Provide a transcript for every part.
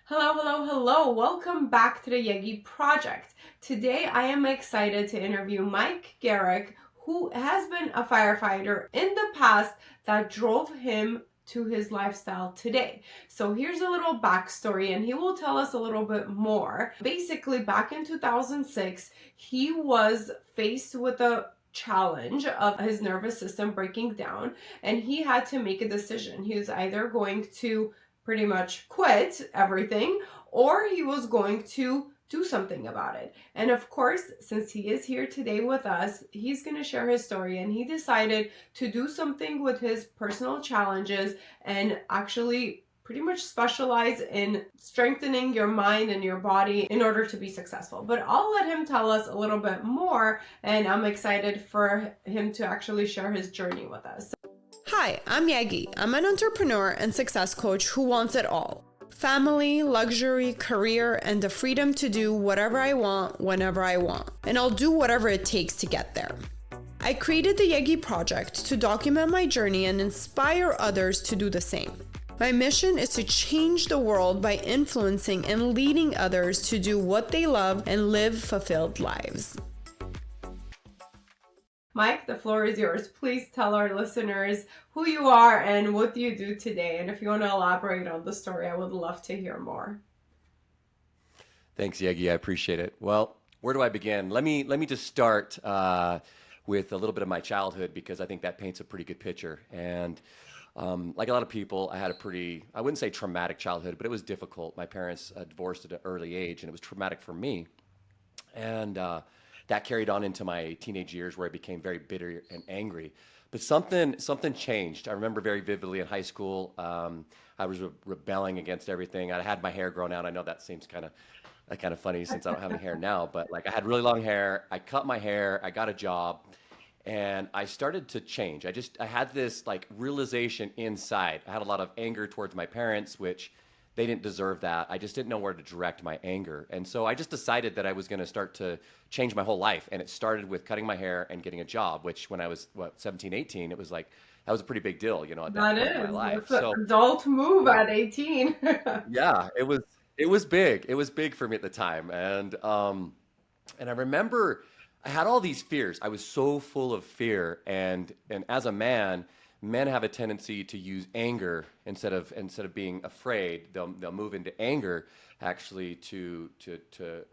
Hello, hello, hello. Welcome back to the Yegi Project. Today I am excited to interview Mike Garrick, who has been a firefighter in the past that drove him to his lifestyle today. So here's a little backstory and he will tell us a little bit more. Basically, back in 2006, he was faced with a challenge of his nervous system breaking down and he had to make a decision. He was either going to pretty much quit everything, or he was going to do something about it. And of course, since he is here today with us, he's going to share his story. And he decided to do something with his personal challenges and actually pretty much specialize in strengthening your mind and your body in order to be successful. But I'll let him tell us a little bit more, and I'm excited for him to actually share his journey with us. Hi, I'm Yegi. I'm an entrepreneur and success coach who wants it all: family, luxury, career, and the freedom to do whatever I want, whenever I want. And I'll do whatever it takes to get there. I created the Yegi Project to document my journey and inspire others to do the same. My mission is to change the world by influencing and leading others to do what they love and live fulfilled lives. Mike, the floor is yours. Please tell our listeners who you are and what you do today. And if you want to elaborate on the story, I would love to hear more. Thanks, Yegi. I appreciate it. Well, where do I begin? Let me just start with a little bit of my childhood because I think that paints a pretty good picture. And like a lot of people, I had a I wouldn't say traumatic childhood, but it was difficult. My parents divorced at an early age, and it was traumatic for me. And that carried on into my teenage years where I became very bitter and angry. But something changed. I remember very vividly in high school, I was rebelling against everything. I had my hair grown out. I know that seems kind of funny since I don't have any hair now, but like I had really long hair. I cut my hair. I got a job, and I started to change. I had this like realization inside. I had a lot of anger towards my parents, which they didn't deserve that. I just didn't know where to direct my anger. And so I just decided that I was going to start to change my whole life. And it started with cutting my hair and getting a job, which when I was, 17, 18, it was like, that was a pretty big deal, at that That point in my is. life. That's an So adult move at 18. yeah, it was big. It was big for me at the time. And I remember I had all these fears. I was so full of fear. And as a man, men have a tendency to use anger instead of being afraid. They'll move into anger actually to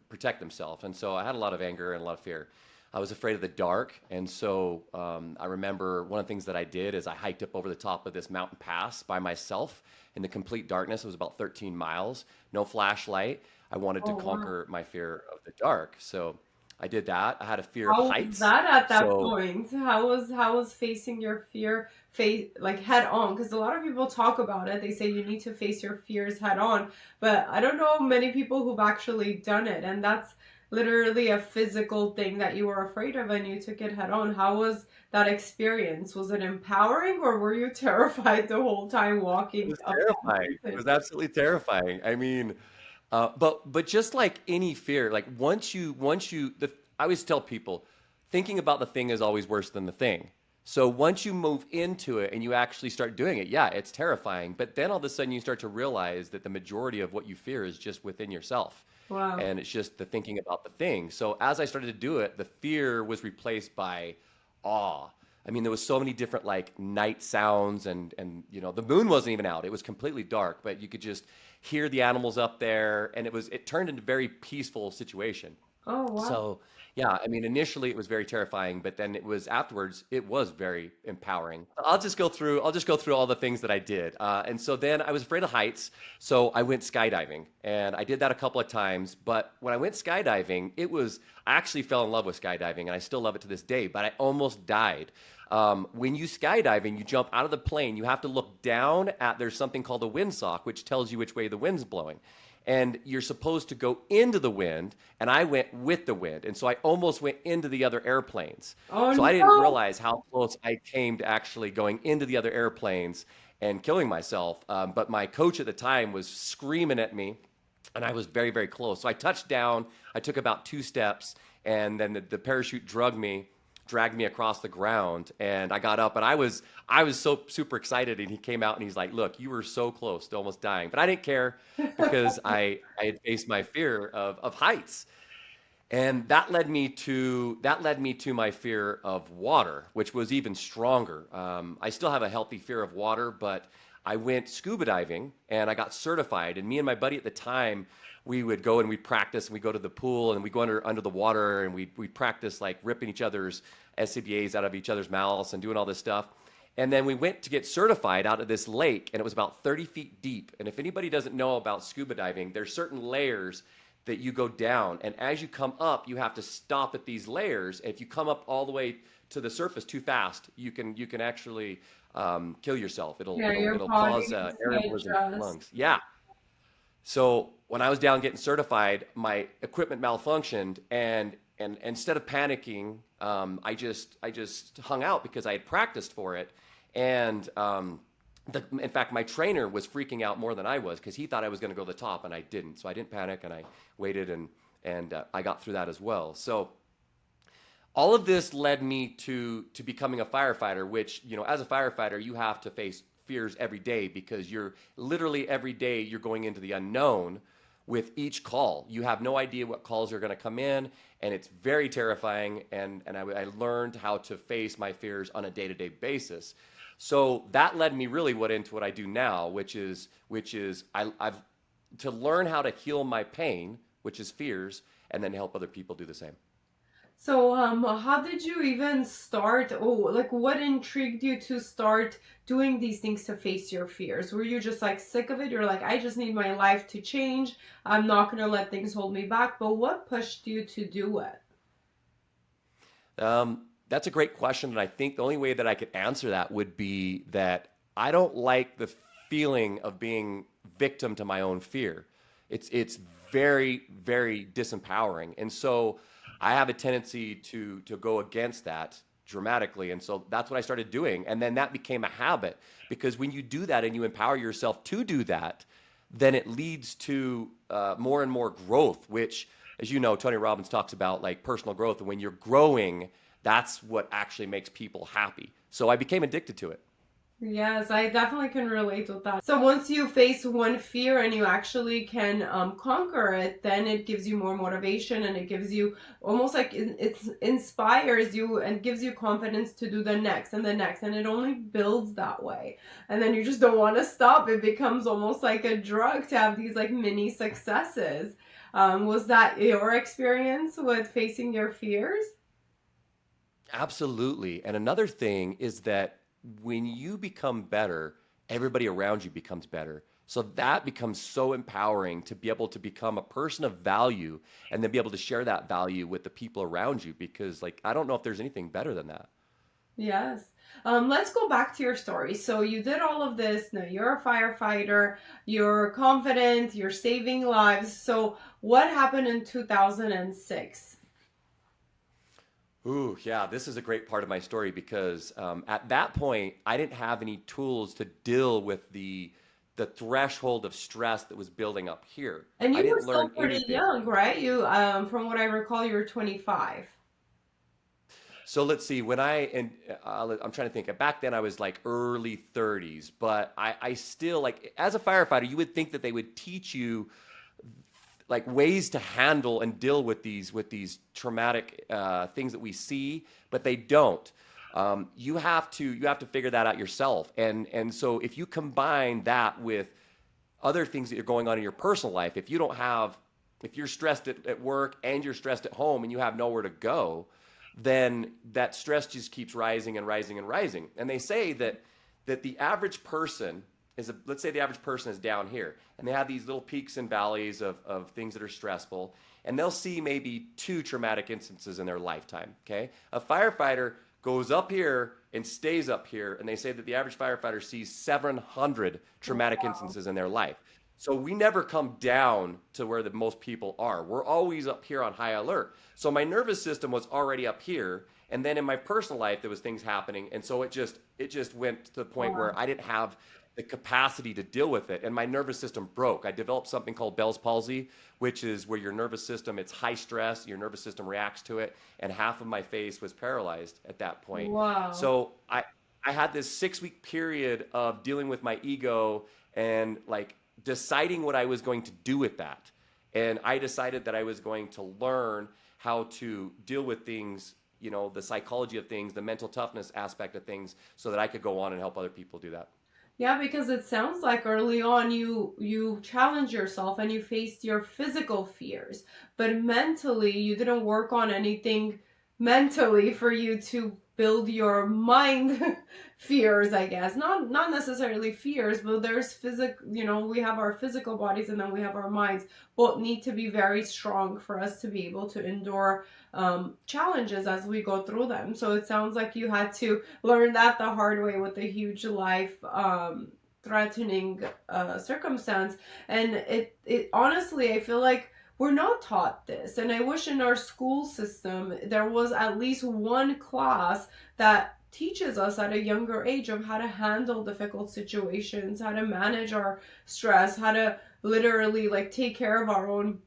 protect themselves. And so I had a lot of anger and a lot of fear. I was afraid of the dark, and so I remember one of the things that I did is I hiked up over the top of this mountain pass by myself in the complete darkness. It was about 13 miles, no flashlight. I wanted to Oh, wow. conquer my fear of the dark, so I did that. I had a fear of How was heights, that at that so point? How was facing your fear face like head on? Because a lot of people talk about it. They say you need to face your fears head on, but I don't know many people who've actually done it, and that's literally a physical thing that you were afraid of and you took it head on. How was that experience? Was it empowering or were you terrified the whole time it walking was up that terrifying. It mountain? was absolutely terrifying. I mean, but just like any fear, like I always tell people, thinking about the thing is always worse than the thing. So once you move into it and you actually start doing it, yeah, it's terrifying. But then all of a sudden you start to realize that the majority of what you fear is just within yourself. Wow. And it's just the thinking about the thing. So as I started to do it, the fear was replaced by awe. I mean, there was so many different like night sounds and the moon wasn't even out. It was completely dark, but you could just hear the animals up there, and it turned into a very peaceful situation. Oh, wow. So, yeah, I mean, initially it was very terrifying, but then afterwards, it was very empowering. I'll just go through all the things that I did. And so then I was afraid of heights. So I went skydiving, and I did that a couple of times. But when I went skydiving, I actually fell in love with skydiving, and I still love it to this day, but I almost died. When you skydive and you jump out of the plane, you have to look down there's something called a windsock, which tells you which way the wind's blowing. And you're supposed to go into the wind, and I went with the wind. And so I almost went into the other airplanes. Oh, So I didn't no. realize how close I came to actually going into the other airplanes and killing myself. But my coach at the time was screaming at me, and I was very, very close. So I touched down. I took about 2 steps, and then the parachute drugged me dragged me across the ground, and I got up, and I was so super excited, and he came out and he's like, "Look, you were so close to almost dying," but I didn't care because I had faced my fear of heights. And that led me to my fear of water, which was even stronger. I still have a healthy fear of water, but I went scuba diving and I got certified. And me and my buddy at the time, we would go and we'd practice, and we go to the pool and we go under the water, and we practice like ripping each other's SCBAs out of each other's mouths and doing all this stuff. And then we went to get certified out of this lake, and it was about 30 feet deep. And if anybody doesn't know about scuba diving, there's certain layers that you go down, and as you come up, you have to stop at these layers. If you come up all the way to the surface too fast, you can actually kill yourself. It'll Yeah, it'll your it'll body cause needs air to embolism in your adjust. lungs. Yeah. So when I was down getting certified, my equipment malfunctioned, and instead of panicking, I just hung out because I had practiced for it, and in fact, my trainer was freaking out more than I was because he thought I was going to go to the top, and I didn't. So I didn't panic, and I waited, and I got through that as well. So all of this led me to becoming a firefighter, which, as a firefighter, you have to face fears every day because you're literally every day you're going into the unknown with each call. You have no idea what calls are going to come in, and it's very terrifying. And I learned how to face my fears on a day-to-day basis. So that led me really into what I do now, which is I've to learn how to heal my pain, which is fears, and then help other people do the same. So, how did you even start? Oh, like what intrigued you to start doing these things to face your fears? Were you just like sick of it? You're like, I just need my life to change. I'm not gonna let things hold me back. But what pushed you to do it? That's a great question, and I think the only way that I could answer that would be that I don't like the feeling of being victim to my own fear. It's very very disempowering, and so I have a tendency to go against that dramatically, and so that's what I started doing, and then that became a habit because when you do that and you empower yourself to do that, then it leads to more and more growth, which, as you know, Tony Robbins talks about like personal growth. And when you're growing, that's what actually makes people happy. So I became addicted to it. Yes, I definitely can relate with that. So once you face one fear and you actually can conquer it, then it gives you more motivation, and it gives you almost like it inspires you and gives you confidence to do the next and the next, and it only builds that way. And then you just don't want to stop. It becomes almost like a drug to have these like mini successes. Was that your experience with facing your fears? Absolutely. And another thing is that when you become better, everybody around you becomes better. So that becomes so empowering to be able to become a person of value and then be able to share that value with the people around you because, like, I don't know if there's anything better than that. Yes. Let's go back to your story. So you did all of this. Now you're a firefighter, you're confident, you're saving lives. So what happened in 2006? Ooh, yeah, this is a great part of my story because at that point, I didn't have any tools to deal with the threshold of stress that was building up here. And I you were didn't still learn pretty anything. young, right? From what I recall, you were 25. So let's see. I'm trying to think. Back then, I was like early 30s, but I still like as a firefighter, you would think that they would teach you like ways to handle and deal with these traumatic things that we see, but they don't. You have to figure that out yourself, and so if you combine that with other things that are going on in your personal life, if you're stressed at work and you're stressed at home and you have nowhere to go, then that stress just keeps rising and rising and rising. And they say that the average person let's say the average person is down here and they have these little peaks and valleys of things that are stressful, and they'll see maybe two traumatic instances in their lifetime. Okay, a firefighter goes up here and stays up here, and they say that the average firefighter sees 700 traumatic Wow. instances in their life. So we never come down to where the most people are. We're always up here on high alert. So my nervous system was already up here, and then in my personal life there was things happening, and so it just went to the point Wow. where I didn't have the capacity to deal with it. And my nervous system broke. I developed something called Bell's palsy, which is where your nervous system, it's high stress, your nervous system reacts to it. And half of my face was paralyzed at that point. Wow. So I had this 6 week period of dealing with my ego and like deciding what I was going to do with that. And I decided that I was going to learn how to deal with things, you know, the psychology of things, the mental toughness aspect of things, so that I could go on and help other people do that. Yeah, because it sounds like early on you challenged yourself and you faced your physical fears, but mentally you didn't work on anything mentally for you to build your mind fears, I guess. Not necessarily fears, but there's we have our physical bodies and then we have our minds. Both need to be very strong for us to be able to endure challenges as we go through them. So it sounds like you had to learn that the hard way with a huge life threatening circumstance. And it honestly, I feel like we're not taught this. And I wish in our school system there was at least one class that teaches us at a younger age of how to handle difficult situations, how to manage our stress, how to literally like take care of our own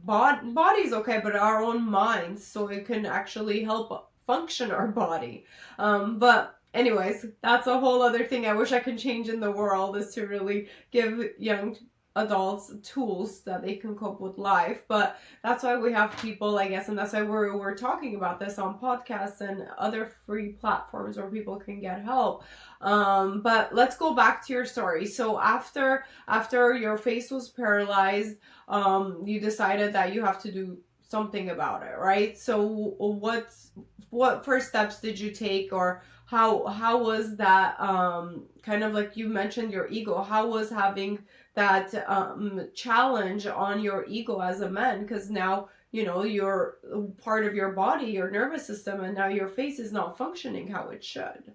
body's okay, but our own minds, so it can actually help function our body. But anyways, that's a whole other thing I wish I could change in the world, is to really give young adults tools that they can cope with life. But that's why we have people, I guess, and that's why we're talking about this on podcasts and other free platforms where people can get help. But let's go back to your story. So after your face was paralyzed, you decided that you have to do something about it, right? So what first steps did you take, or how was that, kind of like you mentioned your ego, how was having that challenge on your ego as a man? Because now you're part of your body, your nervous system, and now your face is not functioning how it should.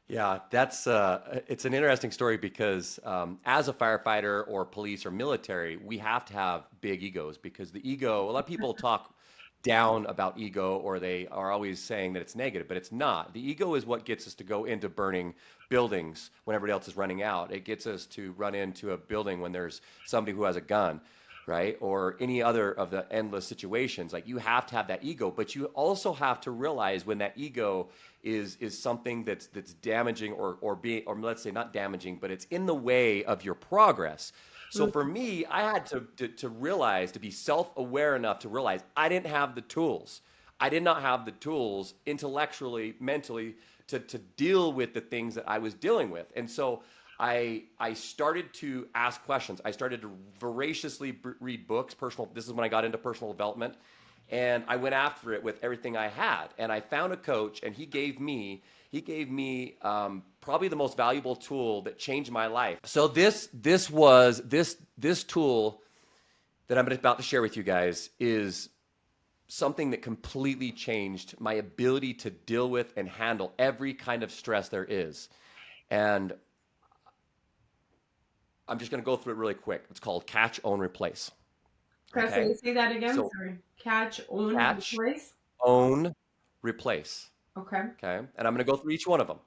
Yeah, that's it's an interesting story because as a firefighter or police or military, we have to have big egos because the ego, a lot of people talk down about ego or they are always saying that it's negative, but it's not. The ego is what gets us to go into burning buildings when everybody else is running out. It gets us to run into a building when there's somebody who has a gun, right? Or any other of the endless situations. Like you have to have that ego, but you also have to realize when that ego is something that's damaging or let's say not damaging, but it's in the way of your progress. So for me, I had to realize, to be self-aware enough to realize I didn't have the tools. I did not have the tools intellectually, mentally to deal with the things that I was dealing with. And so I started to ask questions. I started to voraciously read books, this is when I got into personal development. And I went after it with everything I had. And I found a coach, and he gave me probably the most valuable tool that changed my life. So this tool that I'm about to share with you guys is something that completely changed my ability to deal with and handle every kind of stress there is. And I'm just going to go through it really quick. It's called Catch, Own, Replace. Okay, Okay? so say that again. So Sorry. Catch, own, catch, replace. own, replace. Okay. Okay? And I'm going to go through each one of them.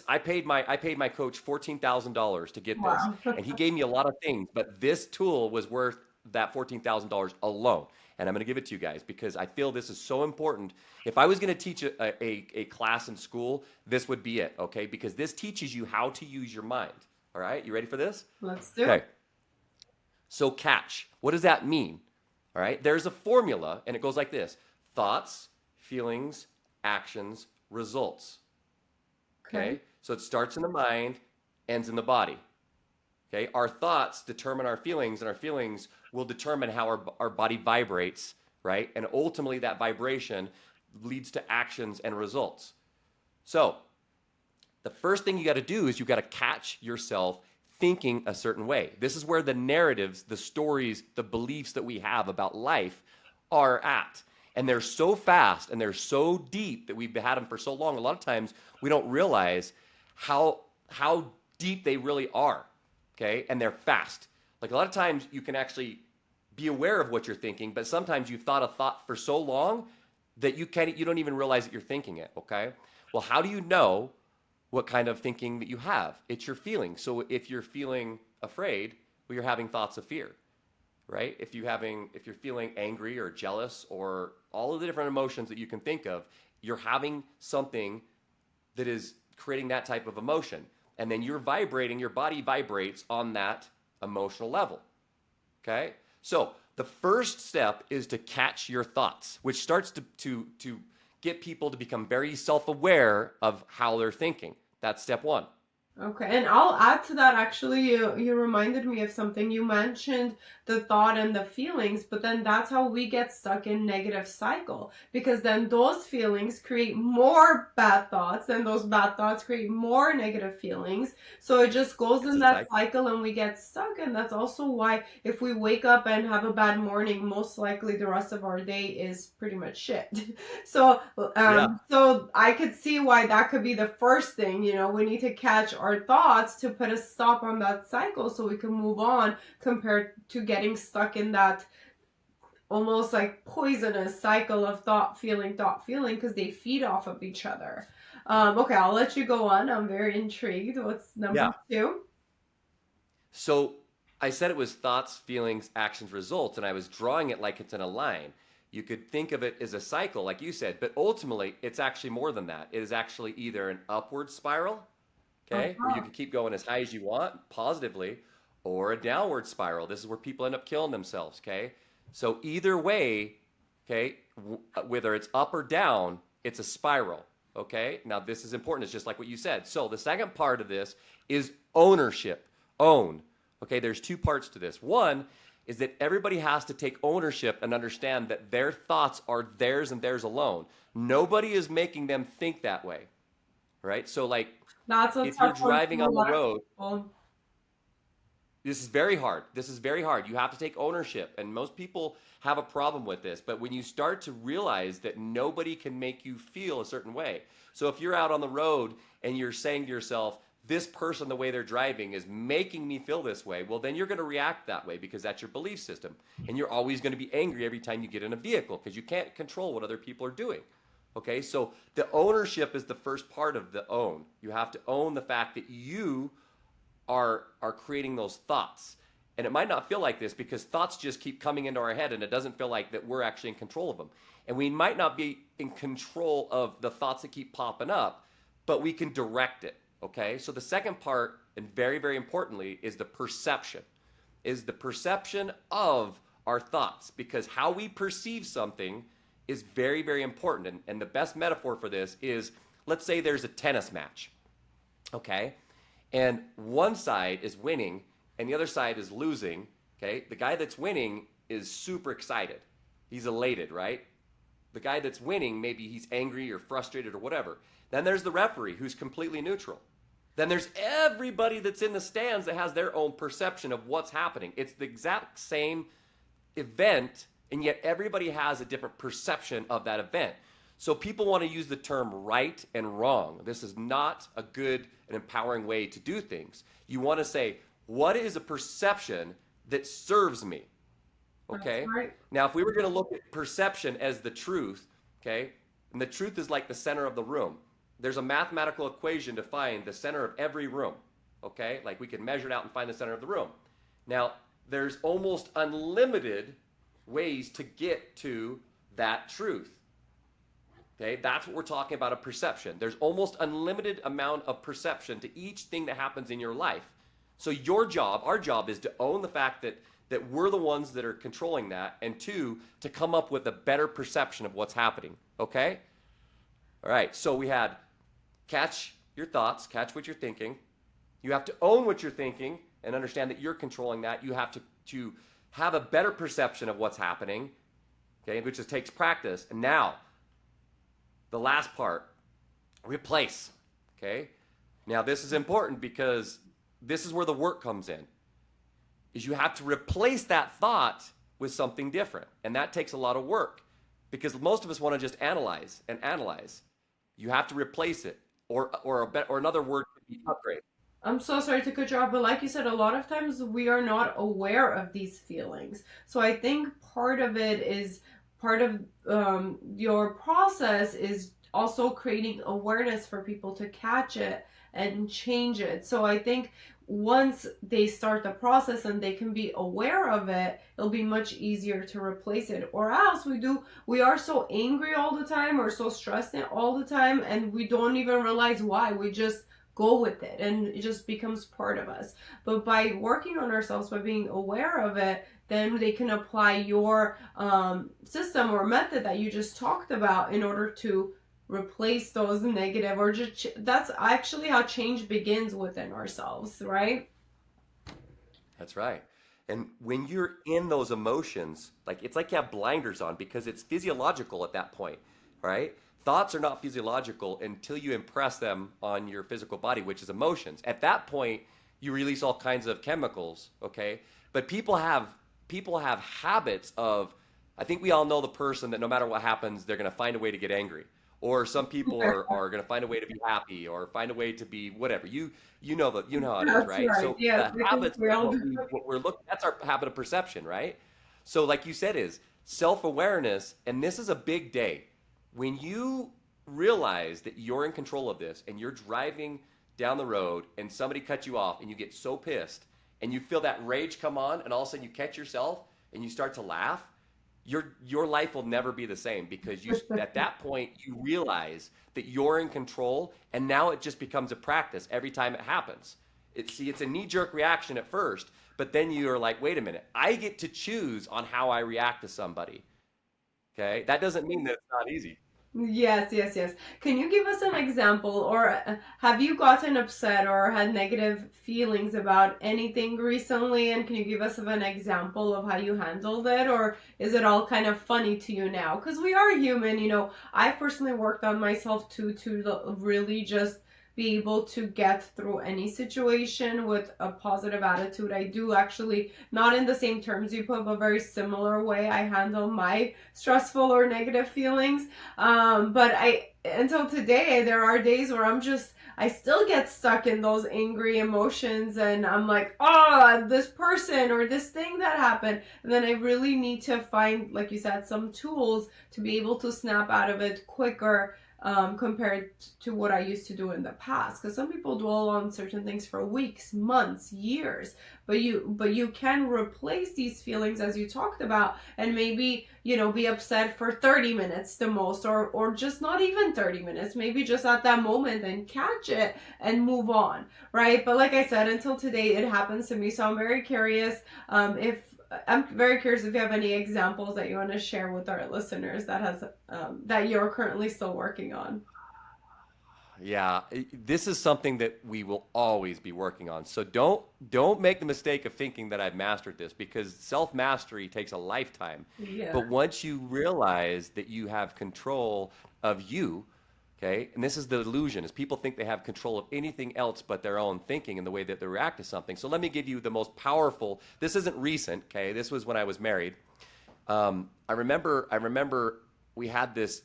I paid my coach $14,000 to get this, Wow. and he gave me a lot of things, but this tool was worth that $14,000 alone. And I'm going to give it to you guys because I feel this is so important. If I was going to teach a class in school, this would be it, okay? Because this teaches you how to use your mind. All right, you ready for this? Let's do Okay. it. So catch, what does that mean? All right, there's a formula, and it goes like this: thoughts, feelings, actions, results. Okay, so it starts in the mind, ends in the body. Okay, our thoughts determine our feelings, and our feelings will determine how our body vibrates, right? And ultimately, that vibration leads to actions and results. So, the first thing you got to do is you got to catch yourself thinking a certain way. This is where the narratives, the stories, the beliefs that we have about life are at. And they're so fast and they're so deep that we've had them for so long. A lot of times we don't realize how deep they really are. Okay? And they're fast. Like a lot of times you can actually be aware of what you're thinking, but sometimes you've thought a thought for so long that you don't even realize that you're thinking it. Okay? Well, how do you know what kind of thinking that you have. It's your feeling. So if you're feeling afraid, well, you're having thoughts of fear, right? If you're feeling angry or jealous or all of the different emotions that you can think of, you're having something that is creating that type of emotion. And then you're vibrating, your body vibrates on that emotional level. Okay? So the first step is to catch your thoughts, which starts to get people to become very self-aware of how they're thinking. That's step one. Okay, and I'll add to that actually. You reminded me of something. You mentioned the thought and the feelings, but then that's how we get stuck in negative cycle because then those feelings create more bad thoughts, and those bad thoughts create more negative feelings. So it just goes It's in a that cycle. cycle and we get stuck. And that's also why if we wake up and have a bad morning, most likely the rest of our day is pretty much shit. So, Yeah. so I could see why that could be the first thing. We need to catch our thoughts to put a stop on that cycle so we can move on compared to getting stuck in that almost like poisonous cycle of thought, feeling, because they feed off of each other. Okay, I'll let you go on. I'm very intrigued. What's number Yeah. two? So I said it was thoughts, feelings, actions, results, and I was drawing it like it's in a line. You could think of it as a cycle, like you said, but ultimately it's actually more than that. It is actually either an upward spiral, okay, where you Uh-huh. can keep going as high as you want positively, or a downward spiral. This is where people end up killing themselves, okay? So either way, okay, whether it's up or down, it's a spiral, okay? Now this is important. It's just like what you said. So the second part of this is ownership. Own. Okay, there's two parts to this. One is that everybody has to take ownership and understand that their thoughts are theirs and theirs alone. Nobody is making them think that way, right? So like That's a if you're tough one driving for a on the lot of road, people. this is very hard. This is very hard. You have to take ownership, and most people have a problem with this. But when you start to realize that nobody can make you feel a certain way. So if you're out on the road and you're saying to yourself, this person, the way they're driving is making me feel this way, well, then you're going to react that way because that's your belief system. And you're always going to be angry every time you get in a vehicle because you can't control what other people are doing. Okay, so the ownership is the first part of the own. You have to own the fact that you are creating those thoughts. And it might not feel like this because thoughts just keep coming into our head and it doesn't feel like that we're actually in control of them. And we might not be in control of the thoughts that keep popping up, but we can direct it. Okay? So the second part, and very, very importantly, is the perception. Is the perception of our thoughts. Because how we perceive something is very, very important. And the best metaphor for this is, let's say there's a tennis match. Okay? And one side is winning and the other side is losing, okay? The guy that's winning is super excited. He's elated, right? The guy that's winning, maybe he's angry or frustrated or whatever. Then there's the referee who's completely neutral. Then there's everybody that's in the stands that has their own perception of what's happening. It's the exact same event, and yet everybody has a different perception of that event. So people want to use the term right and wrong. This is not a good and empowering way to do things. You want to say, what is a perception that serves me? That's Okay? right. Now, if we were going to look at perception as the truth, okay, and the truth is like the center of the room, there's a mathematical equation to find the center of every room, okay? Like we can measure it out and find the center of the room. Now, there's almost unlimited ways to get to that truth. Okay, that's what we're talking about, a perception. There's almost unlimited amount of perception to each thing that happens in your life. So your job, our job, is to own the fact that we're the ones that are controlling that, and two, to come up with a better perception of what's happening. Okay? All right, so we had catch your thoughts, catch what you're thinking. You have to own what you're thinking and understand that you're controlling that. You have to have a better perception of what's happening, okay, which just takes practice. And now, the last part, replace. Okay? Now this is important because this is where the work comes in. Is you have to replace that thought with something different. And that takes a lot of work because most of us want to just analyze and analyze. You have to replace it or another word could be upgrade. I'm so sorry to cut you off, but like you said, a lot of times we are not aware of these feelings. So I think part of it is part of your process is also creating awareness for people to catch it and change it. So I think once they start the process and they can be aware of it, it'll be much easier to replace it. Or else we are so angry all the time or so stressed all the time, and we don't even realize why. We just go with it and it just becomes part of us. But by working on ourselves, by being aware of it, then they can apply your system or method that you just talked about in order to replace those negative, or just that's actually how change begins within ourselves, right? That's right. And when you're in those emotions, like it's like you have blinders on because it's physiological at that point, right? Thoughts are not physiological until you impress them on your physical body, which is emotions. At that point, you release all kinds of chemicals, okay? But people have habits of, I think we all know the person that no matter what happens, they're going to find a way to get angry. Or some people are going to find a way to be happy or find a way to be whatever. You know how it is, That's right? right. So Yes, the I think habits we of all do. what we're looking, that's our habit of perception, right? So like you said, is self-awareness, and this is a big day. When you realize that you're in control of this and you're driving down the road and somebody cuts you off and you get so pissed and you feel that rage come on and all of a sudden you catch yourself and you start to laugh, your life will never be the same because you at that point you realize that you're in control, and now it just becomes a practice every time it happens. It's a knee-jerk reaction at first, but then you're like, wait a minute, I get to choose on how I react to somebody. Okay, that doesn't mean that it's not easy. Yes, yes, yes. Can you give us an example, or have you gotten upset or had negative feelings about anything recently? And can you give us an example of how you handled it, or is it all kind of funny to you now? Because we are human, you know. I personally worked on myself too to really just be able to get through any situation with a positive attitude. I do actually, not in the same terms you put, but very similar way I handle my stressful or negative feelings. But until today, there are days where I still get stuck in those angry emotions, and I'm like, oh, this person or this thing that happened. And then I really need to find, like you said, some tools to be able to snap out of it quicker, compared to what I used to do in the past. Because some people dwell on certain things for weeks, months, years, but you can replace these feelings as you talked about, and maybe be upset for 30 minutes the most, or just not even 30 minutes, maybe just at that moment and catch it and move on, right? But like I said, until today it happens to me, so if I'm very curious if you have any examples that you want to share with our listeners that you're currently still working on. Yeah, this is something that we will always be working on. So don't make the mistake of thinking that I've mastered this, because self-mastery takes a lifetime. Yeah. But once you realize that you have control of you, okay, and this is the illusion, is people think they have control of anything else but their own thinking and the way that they react to something. So let me give you the most powerful. This isn't recent, okay? This was when I was married. I remember we had this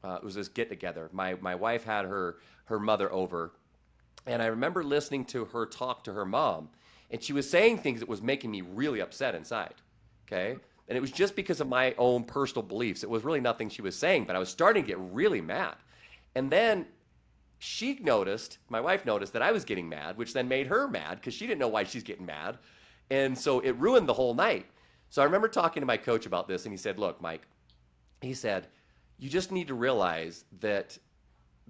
it was this get together. My wife had her mother over, and I remember listening to her talk to her mom, and she was saying things that was making me really upset inside. Okay, and it was just because of my own personal beliefs. It was really nothing she was saying, but I was starting to get really mad. And then my wife noticed that I was getting mad, which then made her mad because she didn't know why she's getting mad, and so it ruined the whole night. So I remember talking to my coach about this, and he said, "Look, Mike," he said, you just need to realize that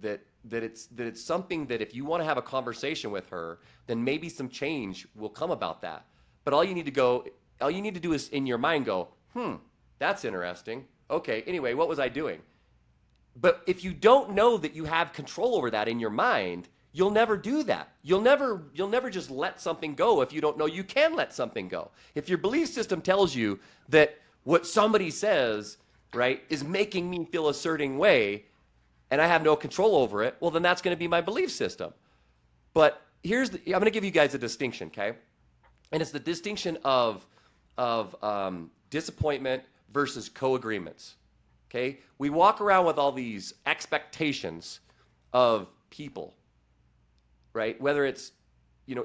it's something that if you want to have a conversation with her, then maybe some change will come about that. But all you need to do is in your mind go, that's interesting. Okay, anyway, what was I doing? But if you don't know that you have control over that in your mind, you'll never do that. You'll never just let something go if you don't know you can let something go. If your belief system tells you that what somebody says, right, is making me feel a certain way and I have no control over it, well, then that's going to be my belief system. But I'm going to give you guys a distinction, okay? And it's the distinction of disappointment versus co-agreements, okay? We walk around with all these expectations of people, right? Whether it's,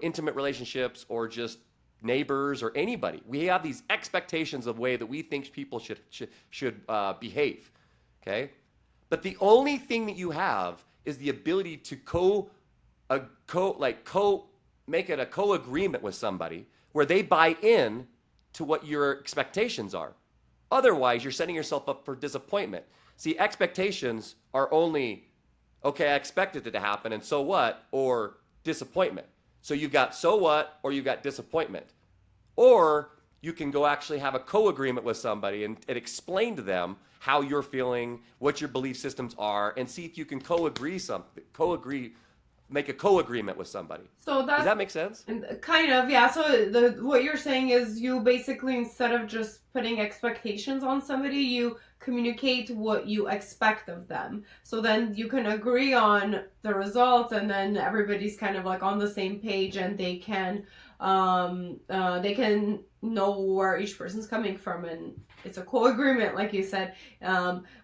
intimate relationships or just neighbors or anybody. We have these expectations of way that we think people should behave, okay? But the only thing that you have is the ability to a make it a co-agreement with somebody where they buy in to what your expectations are. Otherwise, you're setting yourself up for disappointment. See, expectations are only, okay, I expected it to happen, and so what, or disappointment. So you've got so what, or you've got disappointment. Or you can go actually have a co-agreement with somebody and explain to them how you're feeling, what your belief systems are, and see if you can make a co-agreement with somebody. So Does that that make sense? kind of, yeah. So what you're saying is you basically, instead of just putting expectations on somebody, you communicate what you expect of them. So then you can agree on the results, and then everybody's kind of like on the same page, and they can know where each person's coming from, and it's a co-agreement, like you said.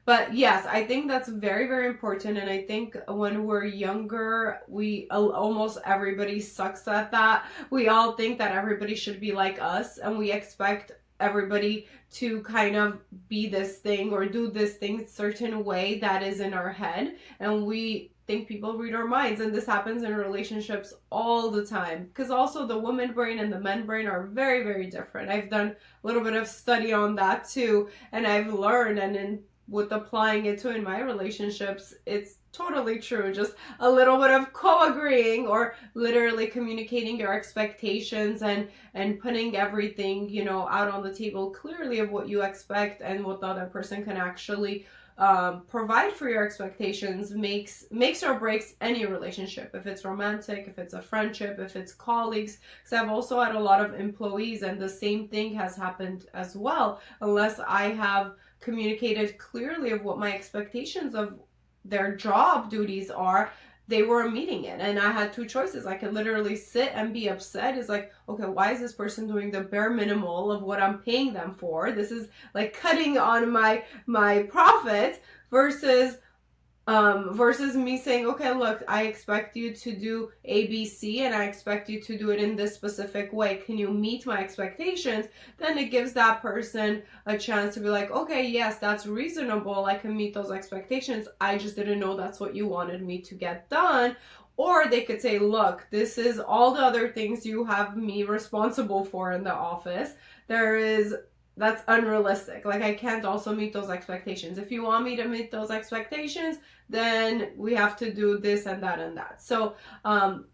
But yes, I think that's very, very important. And I think when we're younger, we almost everybody sucks at that. We all think that everybody should be like us, and we expect everybody to kind of be this thing or do this thing certain way that is in our head, and we think people read our minds. And this happens in relationships all the time, because also the woman brain and the men brain are very, very different. I've done a little bit of study on that too, and I've learned, and in with applying it to in my relationships, it's totally true. Just a little bit of co-agreeing, or literally communicating your expectations, and putting everything, out on the table clearly of what you expect and what the other person can actually provide for your expectations, makes or breaks any relationship. If it's romantic, if it's a friendship, if it's colleagues. Because I've also had a lot of employees, and the same thing has happened as well. Unless I have communicated clearly of what my expectations of their job duties are, they were meeting it. And I had two choices. I could literally sit and be upset. It's like, okay, why is this person doing the bare minimal of what I'm paying them for? This is like cutting on my profit, versus me saying, okay, look, I expect you to do ABC, and I expect you to do it in this specific way. Can you meet my expectations? Then it gives that person a chance to be like, okay, yes, that's reasonable. I can meet those expectations. I just didn't know that's what you wanted me to get done. Or they could say, look, this is all the other things you have me responsible for in the office. That's unrealistic. Like, I can't also meet those expectations. If you want me to meet those expectations, then we have to do this and that and that. So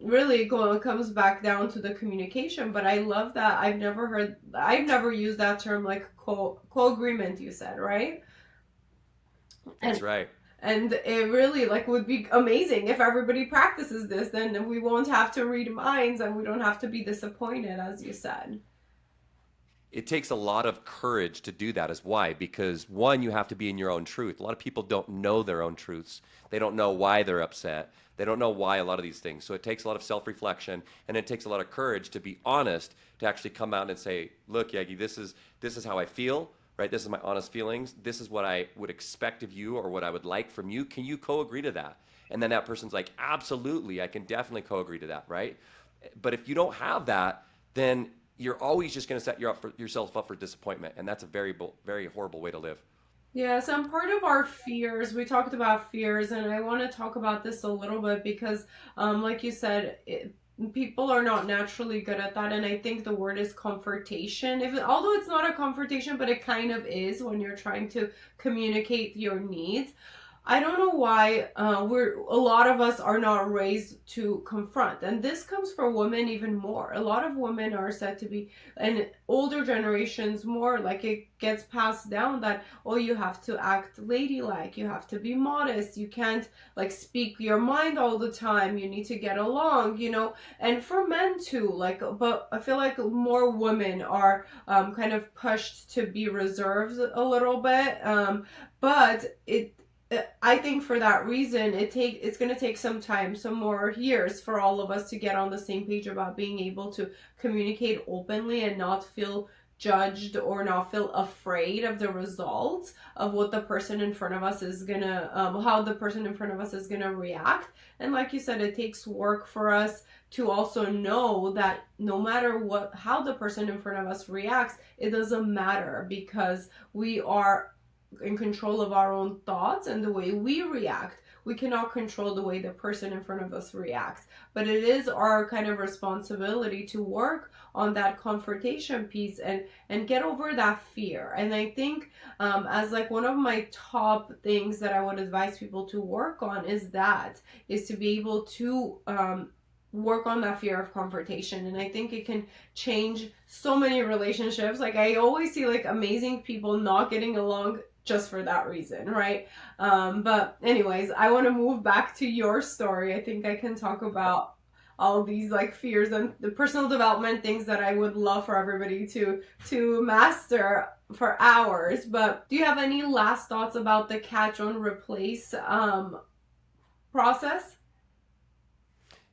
really it comes back down to the communication. But I love that. I've never used that term, like co-agreement, you said, right? That's right. And it really would be amazing if everybody practices this. Then we won't have to read minds, and we don't have to be disappointed, as you said. It takes a lot of courage to do that. Is why? Because one, you have to be in your own truth. A lot of people don't know their own truths. They don't know why they're upset. They don't know why a lot of these things. So it takes a lot of self-reflection, and it takes a lot of courage to be honest, to actually come out and say, look, Yegi, this is how I feel, right? This is my honest feelings. This is what I would expect of you, or what I would like from you. Can you co-agree to that? And then that person's like, absolutely, I can definitely co-agree to that, right? But if you don't have that, then you're always just going to set yourself up for disappointment, and that's a very, very horrible way to live. Yes, and part of our fears, we talked about fears, and I want to talk about this a little bit because, like you said, people are not naturally good at that, and I think the word is confrontation. Although it's not a confrontation, but it kind of is when you're trying to communicate your needs. I don't know why a lot of us are not raised to confront, and this comes for women even more. A lot of women are said to be, and older generations more, like it gets passed down that, oh, you have to act ladylike, you have to be modest, you can't like speak your mind all the time, you need to get along, and for men too, but I feel like more women are kind of pushed to be reserved a little bit, but I think for that reason, it's going to take some time, some more years for all of us to get on the same page about being able to communicate openly and not feel judged or not feel afraid of the results of what the person in front of us is gonna, how the person in front of us is gonna react. And like you said, it takes work for us to also know that no matter how the person in front of us reacts, it doesn't matter, because we are in control of our own thoughts and the way we react. we cannot control the way the person in front of us reacts. But it is our kind of responsibility to work on that confrontation piece and get over that fear. And I think as like one of my top things that I would advise people to work on is to be able to work on that fear of confrontation. And I think it can change so many relationships. Like I always see like amazing people not getting along just for that reason, right? But anyways, I want to move back to your story. I think I can talk about all these like fears and the personal development things that I would love for everybody to master for hours. But do you have any last thoughts about the catch on replace process?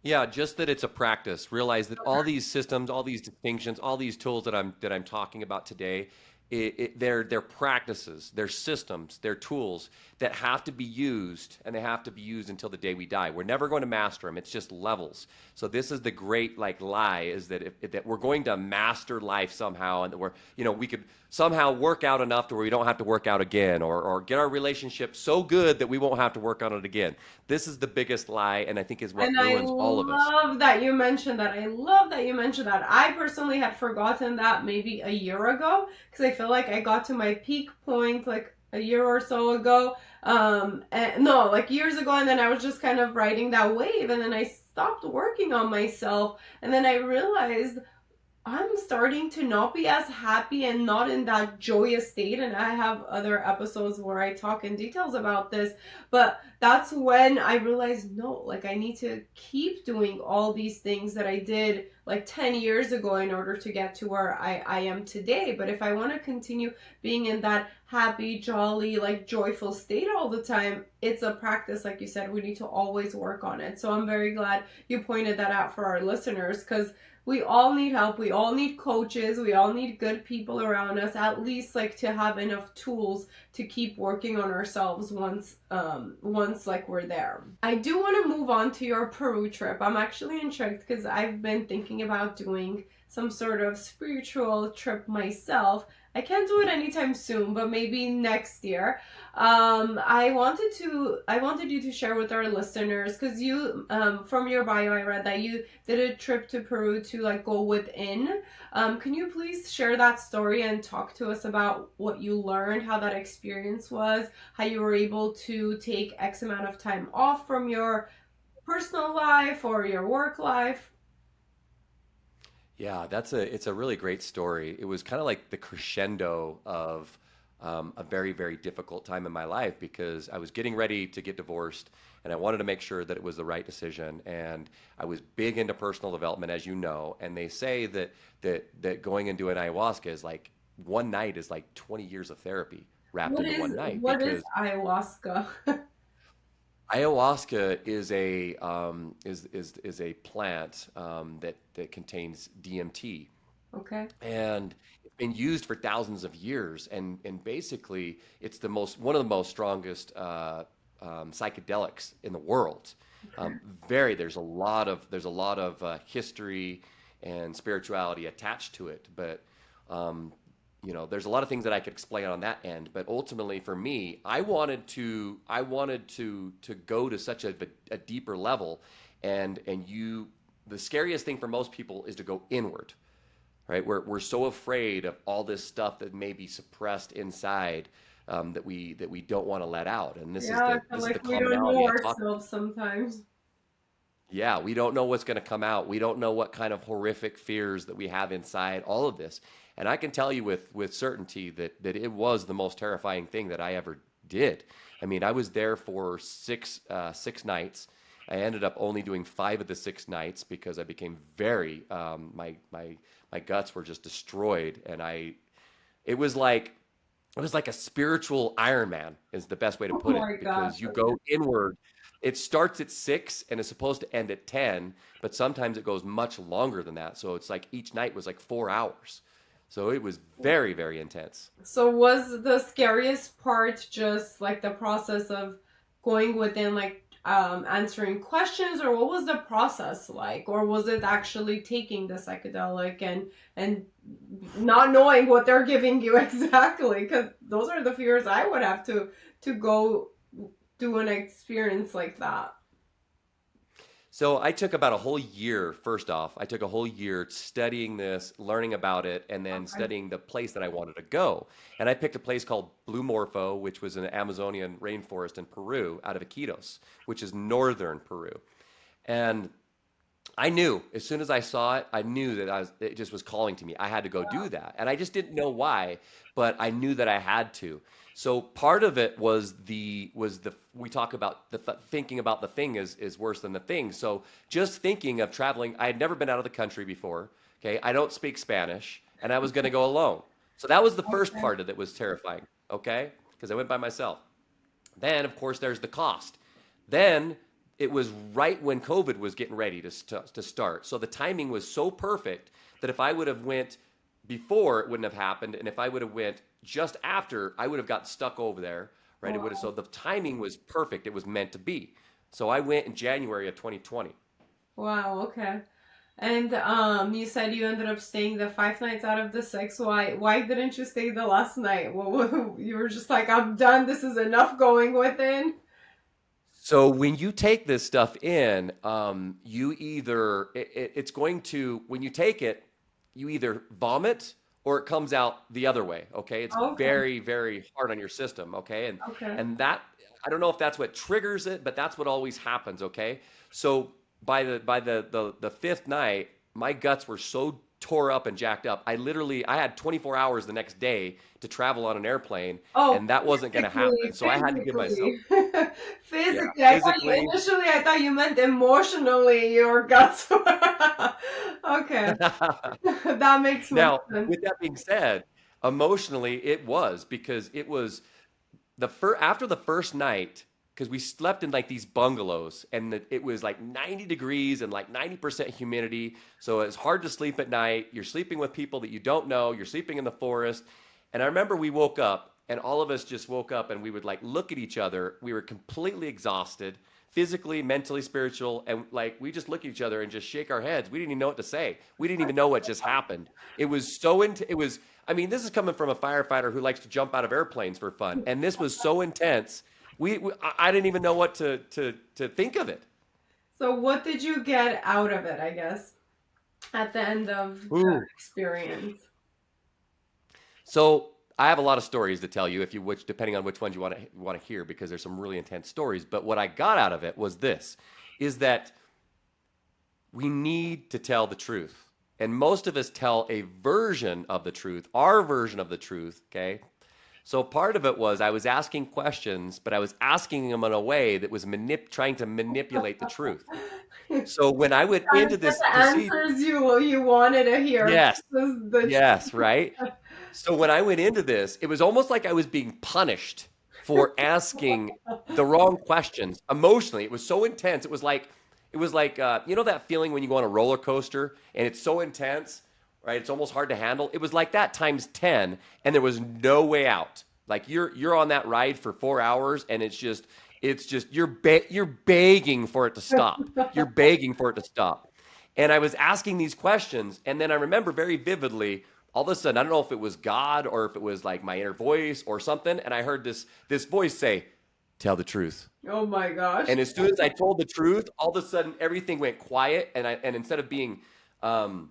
Yeah, just that it's a practice. Realize that all these systems, all these distinctions, all these tools that I'm talking about today, they're practices, they're systems, they're tools that have to be used, and they have to be used until the day we die. We're never going to master them. It's just levels. So this is the great like lie, is that that we're going to master life somehow, and that we could somehow work out enough to where we don't have to work out again, or get our relationship so good that we won't have to work on it again. This is the biggest lie, and I think is what And I ruins all of us. love that you mentioned that. I love that you mentioned that. I personally had forgotten that maybe a year ago because I feel like I got to my peak point like a year or so ago. And no, like years ago, and then I was just kind of riding that wave, and then I stopped working on myself, and then I realized I'm starting to not be as happy and not in that joyous state. And I have other episodes where I talk in details about this. But that's when I realized no, like I need to keep doing all these things that I did like 10 years ago in order to get to where I am today. But if I want to continue being in that happy, jolly, like joyful state all the time, it's a practice. Like you said, we need to always work on it. So I'm very glad you pointed that out for our listeners, because we all need help. We all need coaches. We all need good people around us, at least like to have enough tools to keep working on ourselves once like we're there. I do want to move on to your Peru trip. I'm actually intrigued because I've been thinking about doing some sort of spiritual trip myself. I can't do it anytime soon, but maybe next year. I wanted you to share with our listeners, because you from your bio I read that you did a trip to Peru to like go within. Can you please share that story and talk to us about what you learned, how that experience was, how you were able to take X amount of time off from your personal life or your work life? Yeah, it's a really great story. It was kind of like the crescendo of a very, very difficult time in my life, because I was getting ready to get divorced, and I wanted to make sure that it was the right decision. And I was big into personal development, as you know, and they say that going and doing ayahuasca is like one night is like 20 years of therapy wrapped What into is one night, what is because ayahuasca? ayahuasca is a plant that contains DMT, Okay. and it's been used for thousands of years. And basically, it's one of the most strongest psychedelics in the world. Okay. Very there's a lot of history and spirituality attached to it, but um, there's a lot of things that I could explain on that end. But ultimately, for me, I wanted to go to such a deeper level, and the scariest thing for most people is to go inward, right? We're so afraid of all this stuff that may be suppressed inside, that we don't want to let out. And this is Yeah, I the feel this is the like we don't know commonality I talk. ourselves sometimes. Yeah, we don't know what's going to come out. We don't know what kind of horrific fears that we have inside all of this. And I can tell you with certainty that it was the most terrifying thing that I ever did. I mean, I was there for six nights. I ended up only doing 5 of the 6 nights because I became very my guts were just destroyed, and it was like it was like a spiritual Iron Man is the best way to Oh put it, my gosh. because you go inward. It starts at 6 and is supposed to end at 10, but sometimes it goes much longer than that. So it's like each night was like 4 hours. So it was very, very intense. So was the scariest part just like the process of going within, like answering questions, or what was the process like? Or was it actually taking the psychedelic and not knowing what they're giving you exactly? Because those are the fears I would have to go do an experience like that? So I took about a whole year, first off. I took a whole year studying this, learning about it, and then Okay. studying the place that I wanted to go. And I picked a place called Blue Morpho, which was an Amazonian rainforest in Peru, out of Iquitos, which is northern Peru. And I knew as soon as I saw it, I knew that it just was calling to me. I had to go do that. And I just didn't know why, but I knew that I had to. So part of it was the we talk about thinking about the thing is worse than the thing. So just thinking of traveling, I had never been out of the country before. Okay, I don't speak Spanish, and I was going to go alone. So that was the first Okay. part of it was terrifying. Okay, because I went by myself. Then, of course, there's the cost. Then it was right when COVID was getting ready to start. So the timing was so perfect that if I would have went before, it wouldn't have happened, and if I would have went just after, I would have got stuck over there, right? It would have. So Wow. the timing was perfect. It was meant to be. So I went in January of 2020. Wow, okay. And you said you ended up staying the 5 nights out of the six. Why didn't you stay the last night? You were just like, I'm done. This is enough going within. So when you take this stuff in, you either it's going to when you take it, you either vomit or it comes out the other way. Okay, it's Okay, very very hard on your system. Okay, okay. and that I don't know if that's what triggers it, but that's what always happens. Okay, so by the fifth night, my guts were so tore up and jacked up. I had 24 hours the next day to travel on an airplane, Oh, and that wasn't going to happen. physically, So I had to give myself physically, yeah physically. physically. I thought you meant emotionally. Your guts. Okay, that makes more Now, sense. with that being said, emotionally it was because it was after the first night because we slept in like these bungalows and it was like 90 degrees and like 90% humidity. So it's hard to sleep at night. You're sleeping with people that you don't know. You're sleeping in the forest. And I remember we woke up and all of us just woke up and we would like look at each other. We were completely exhausted, physically, mentally, spiritual, and like we just look at each other and just shake our heads. We didn't even know what to say. We didn't even know what just happened. It was so into it was I mean, this is coming from a firefighter who likes to jump out of airplanes for fun, and this was so intense. I didn't even know what to think of it. So, what did you get out of it? I guess at the end of the Ooh. experience. So I have a lot of stories to tell you, if you which depending on which ones you want to hear, because there's some really intense stories. But what I got out of it was this: is that we need to tell the truth, and most of us tell a version of the truth, our version of the truth. Okay, so part of it was I was asking questions, but I was asking them in a way that was trying to manipulate the truth. So when I went Trying to into get this the to see, answers you wanted to hear. yes, This is the yes, right. So when I went into this, it was almost like I was being punished for asking the wrong questions. Emotionally, it was so intense. It was like you know that feeling when you go on a roller coaster and it's so intense, right? It's almost hard to handle. It was like that times 10, and there was no way out. Like you're on that ride for 4 hours, and it's just you're begging for it to stop. You're begging for it to stop. And I was asking these questions, and then I remember very vividly all of a sudden, I don't know if it was God or if it was like my inner voice or something, and I heard this voice say, "Tell the truth." Oh my gosh. And as soon as I told the truth, all of a sudden everything went quiet, and instead of being um,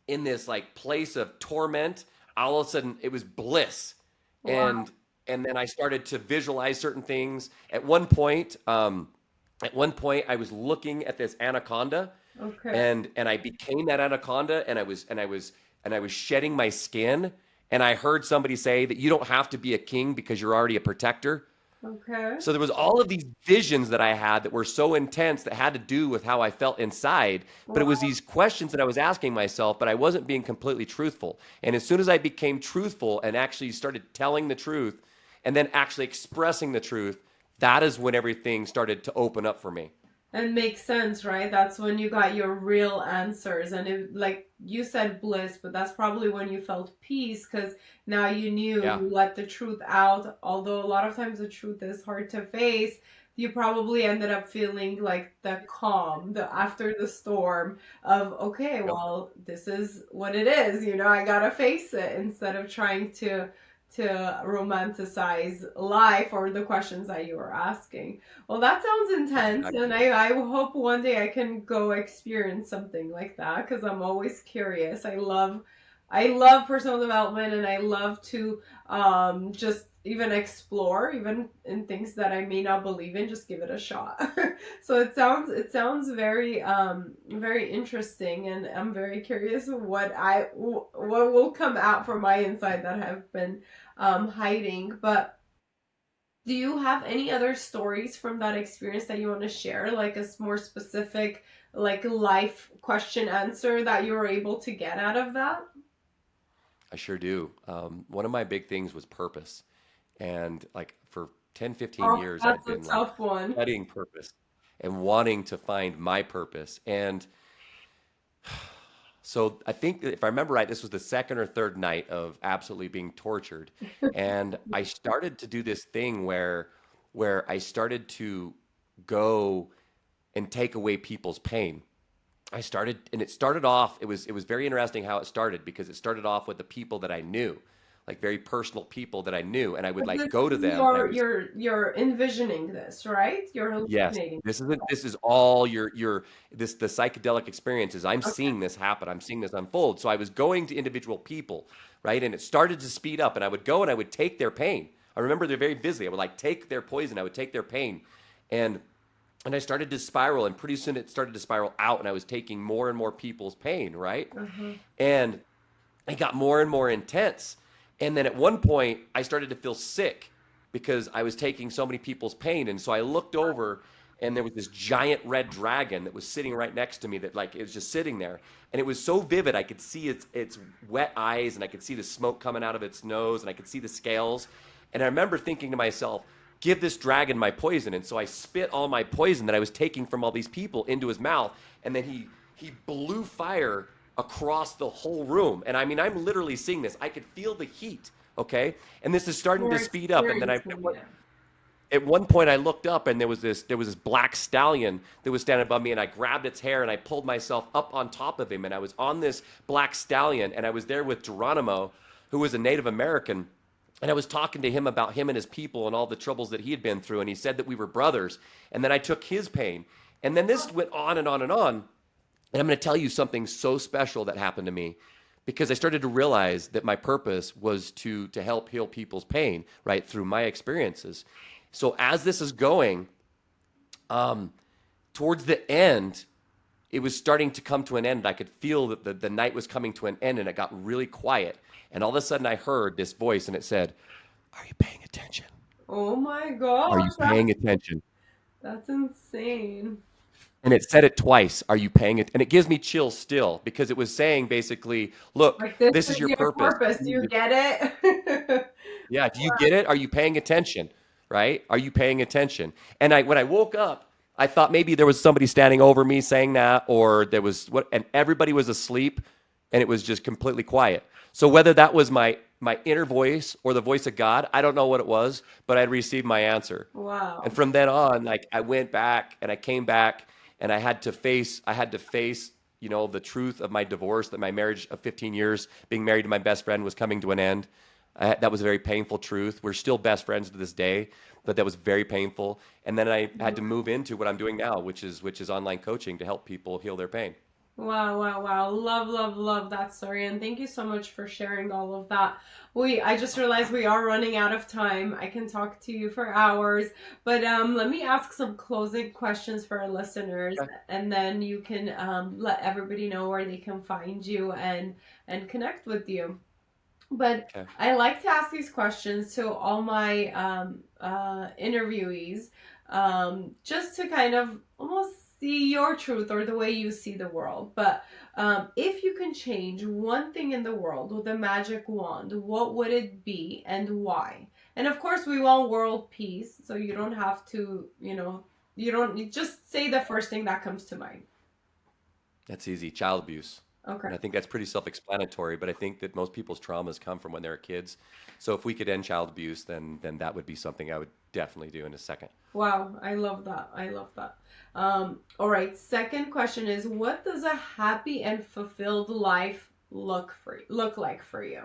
in this like place of torment, all of a sudden it was bliss, Wow. and and then I started to visualize certain things. At one point, I was looking at this anaconda, Okay. and I became that anaconda, and I was shedding my skin, and I heard somebody say that you don't have to be a king because you're already a protector. Okay. So there was all of these visions that I had that were so intense that had to do with how I felt inside, but it was Wow. these questions that I was asking myself, but I wasn't being completely truthful. And as soon as I became truthful and actually started telling the truth and then actually expressing the truth, that is when everything started to open up for me. And makes sense, right? That's when you got your real answers. And it, like you said, bliss, but that's probably when you felt peace because now you knew Yeah. you let the truth out. Although a lot of times the truth is hard to face, you probably ended up feeling like the calm, the after the storm of, okay, Yep. well, this is what it is. I gotta face it instead of trying to romanticize life or the questions that you were asking. Well, that sounds intense, and Exactly. I hope one day I can go experience something like that because I'm always curious. I love personal development, and I love to just even explore, even in things that I may not believe in, just give it a shot. So it sounds very very interesting, and I'm very curious what will come out from my inside that have been hiding. But do you have any other stories from that experience that you want to share, like a more specific like life question answer that you were able to get out of that? I sure do. One of my big things was purpose. And like for 10, 15 Oh, years, I'd that's a been like tough one. studying purpose and wanting to find my purpose. And so I think that if I remember right, this was the second or third night of absolutely being tortured. And I started to do this thing where I started to go and take away people's pain. I started, and it started off. It was very interesting how it started because it started off with the people that I knew, like very personal people that I knew, and I would But like this go to is them, and I was you're envisioning this, right? You're yes, hallucinating. this is all your this the psychedelic experiences. I'm Okay. seeing this happen. I'm seeing this unfold. So I was going to individual people, right, and it started to speed up, and I would go and I would take their pain. I remember they're very busy. I would like take their poison. I would take their pain, and I started to spiral, and pretty soon it started to spiral out, and I was taking more and more people's pain, right? Uh-huh. And it got more and more intense. And then at one point, I started to feel sick because I was taking so many people's pain. And so I looked over, and there was this giant red dragon that was sitting right next to me that like it was just sitting there. And it was so vivid. I could see its wet eyes, and I could see the smoke coming out of its nose, and I could see the scales. And I remember thinking to myself, give this dragon my poison. And so I spit all my poison that I was taking from all these people into his mouth. And then he blew fire across the whole room. And I mean, I'm literally seeing this. I could feel the heat. Okay. And this is starting to You're speed up. And then experiencing it. at one point I looked up, and there was this black stallion that was standing above me, and I grabbed its hair and I pulled myself up on top of him, and I was on this black stallion, and I was there with Geronimo, who was a Native American. And I was talking to him about him and his people and all the troubles that he had been through. And he said that we were brothers. And then I took his pain. And then this went on and on and on. And I'm going to tell you something so special that happened to me because I started to realize that my purpose was to help heal people's pain, right, through my experiences. So as this is going, um, towards the end, it was starting to come to an end. I could feel that the night was coming to an end, and it got really quiet. And all of a sudden, I heard this voice, and it said, "Are you paying attention? Oh my Are gosh, you paying attention?" that's insane. And it said it twice. Are you paying it? And it gives me chills still because it was saying basically, look, Like this this is is your your purpose. purpose. Do you get it? Yeah, do you get it? Are you paying attention? Right? Are you paying attention? And I when I woke up, I thought maybe there was somebody standing over me saying that, or there was what, and everybody was asleep, and it was just completely quiet. So whether that was my inner voice or the voice of God, I don't know what it was, but I'd received my answer. And Wow. from then on, like I went back and I came back, and I had to face, the truth of my divorce, that my marriage of 15 years being married to my best friend was coming to an end. That was a very painful truth. We're still best friends to this day, but that was very painful. And then I had to move into what I'm doing now, which is online coaching to help people heal their pain. Wow, wow, wow. Love, love, love that story. And thank you so much for sharing all of that. I just realized we are running out of time. I can talk to you for hours, but let me ask some closing questions for our listeners, Okay. and then you can let everybody know where they can find you and connect with you. But Okay. I like to ask these questions to all my interviewees, just to kind of almost see your truth or the way you see the world. But if you can change one thing in the world with a magic wand, what would it be and why? And of course, we want world peace, so you don't have to, you just say the first thing that comes to mind. That's easy. Child abuse. Okay. And I think that's pretty self-explanatory, but I think that most people's traumas come from when they were kids. So if we could end child abuse, then that would be something I would definitely do in a second. Wow, I love that. I love that. All right. Second question is, what does a happy and fulfilled life look like for you?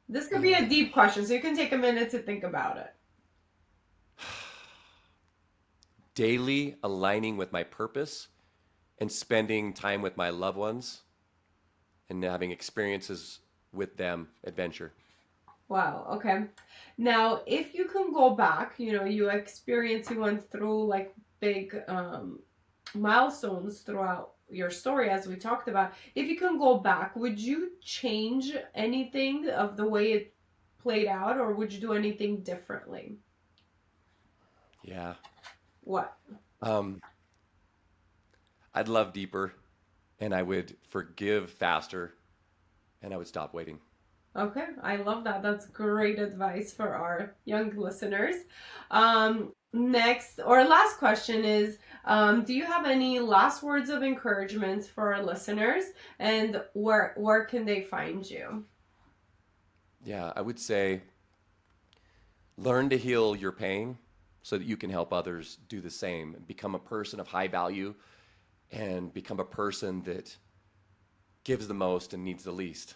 This could be a deep question, so you can take a minute to think about it. Daily aligning with my purpose and spending time with my loved ones and having experiences with them, adventure. Wow, okay. Now, if you can go back, you went through like big milestones throughout your story, as we talked about. If you can go back, would you change anything of the way it played out, or would you do anything differently? Yeah. What? Um, I'd love deeper and I would forgive faster and I would stop waiting. Okay, I love that. That's great advice for our young listeners. Next or last question is, do you have any last words of encouragement for our listeners, and where can they find you? Yeah, I would say learn to heal your pain so that you can help others do the same. Become a person of high value and become a person that gives the most and needs the least.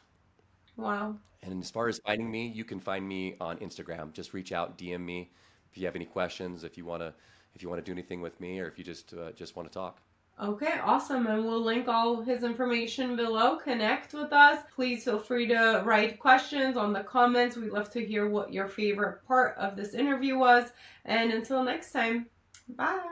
Wow. And as far as finding me, you can find me on Instagram. Just reach out, DM me if you have any questions, if you want to do anything with me, or if you just want to talk. Okay, awesome. And we'll link all his information below. Connect with us. Please feel free to write questions on the comments. We'd love to hear what your favorite part of this interview was. And until next time, bye.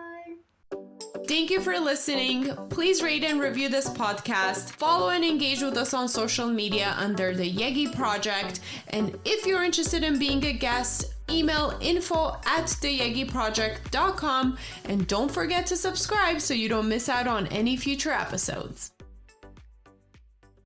Thank you for listening. Please rate and review this podcast. Follow and engage with us on social media under the Yegi Project. And if you're interested in being a guest, email info@theyegiproject.com. And don't forget to subscribe so you don't miss out on any future episodes.